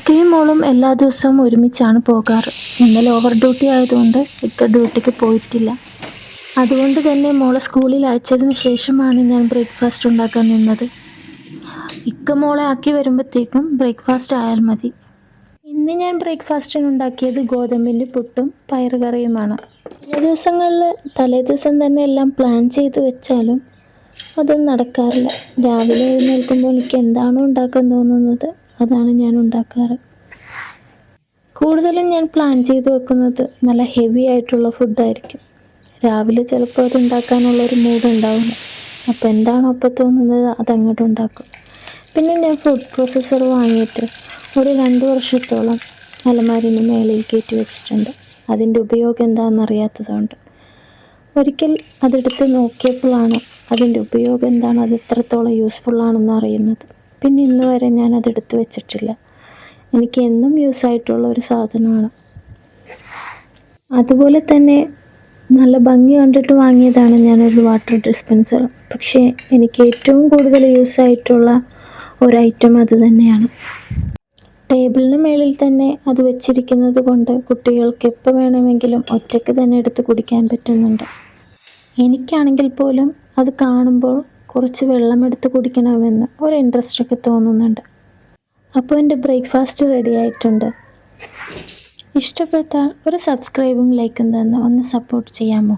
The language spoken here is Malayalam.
ഇക്കയും മോളും എല്ലാ ദിവസവും ഒരുമിച്ചാണ് പോകാറ്. ഇന്നലെ ഓവർ ഡ്യൂട്ടി ആയതുകൊണ്ട് ഇക്ക ഡ്യൂട്ടിക്ക് പോയിട്ടില്ല. അതുകൊണ്ട് തന്നെ മോളെ സ്കൂളിൽ അയച്ചതിന് ശേഷമാണ് ഞാൻ ബ്രേക്ക്ഫാസ്റ്റ് ഉണ്ടാക്കാൻ നിന്നത്. ഇക്ക മോളെ ആക്കി വരുമ്പോഴത്തേക്കും ബ്രേക്ക്ഫാസ്റ്റ് ആയാൽ മതി. ഇന്ന് ഞാൻ ബ്രേക്ക്ഫാസ്റ്റിന് ഉണ്ടാക്കിയത് ഗോതമ്പിൻ്റെ പുട്ടും പയറുകറിയുമാണ്. ചില ദിവസങ്ങളിൽ തലേദിവസം തന്നെ എല്ലാം പ്ലാൻ ചെയ്ത് വെച്ചാലും അതൊന്നും നടക്കാറില്ല. രാവിലെ എഴുന്നേൽക്കുമ്പോൾ എനിക്ക് എന്താണോ ഉണ്ടാക്കാൻ തോന്നുന്നത് അതാണ് ഞാൻ ഉണ്ടാക്കാറ്. കൂടുതലും ഞാൻ പ്ലാൻ ചെയ്ത് വെക്കുന്നത് നല്ല ഹെവി ആയിട്ടുള്ള ഫുഡായിരിക്കും. രാവിലെ ചിലപ്പോൾ അത് ഉണ്ടാക്കാനുള്ളൊരു മൂഡ് ഉണ്ടാവില്ല. അപ്പോൾ എന്താണോ അപ്പോൾ തോന്നുന്നത് അതങ്ങോട്ട് ഉണ്ടാക്കും. പിന്നെ ഞാൻ ഫുഡ് പ്രോസസ്സർ വാങ്ങിയിട്ട് ഒരു 2 വർഷത്തോളം അലമാരിന് മേളിൽ കയറ്റി വെച്ചിട്ടുണ്ട്. അതിൻ്റെ ഉപയോഗം എന്താണെന്നറിയാത്തതുകൊണ്ട്. ഒരിക്കൽ അതെടുത്ത് നോക്കിയപ്പോഴാണ് അതിൻ്റെ ഉപയോഗം എന്താണ്, അത് എത്രത്തോളം യൂസ്ഫുള്ളാണെന്ന് അറിയുന്നത്. പിന്നെ ഇന്ന് വരെ ഞാൻ അതെടുത്ത് വെച്ചിട്ടില്ല. എനിക്ക് എന്നും യൂസായിട്ടുള്ള ഒരു സാധനമാണ്. അതുപോലെ തന്നെ നല്ല ഭംഗി കണ്ടിട്ട് വാങ്ങിയതാണ് ഞാനൊരു വാട്ടർ ഡിസ്പെൻസർ. പക്ഷേ എനിക്ക് ഏറ്റവും കൂടുതൽ യൂസായിട്ടുള്ള ഒരു ഐറ്റം അത് തന്നെയാണ്. ടേബിളിന് മേളിൽ തന്നെ അത് വെച്ചിരിക്കുന്നത് കൊണ്ട് കുട്ടികൾക്ക് എപ്പോൾ വേണമെങ്കിലും ഒറ്റയ്ക്ക് തന്നെ എടുത്ത് കുടിക്കാൻ പറ്റുന്നുണ്ട്. എനിക്കാണെങ്കിൽ പോലും അത് കാണുമ്പോൾ കുറച്ച് വെള്ളമെടുത്ത് കുടിക്കണമെന്ന് ഒരു ഇൻട്രസ്റ്റൊക്കെ തോന്നുന്നുണ്ട്. അപ്പോൾ എൻ്റെ ബ്രേക്ക്ഫാസ്റ്റ് റെഡി ആയിട്ടുണ്ട്. ഇഷ്ടപ്പെട്ടാൽ ഒരു സബ്സ്ക്രൈബും ലൈക്കും തന്ന് ഒന്ന് സപ്പോർട്ട് ചെയ്യാമോ?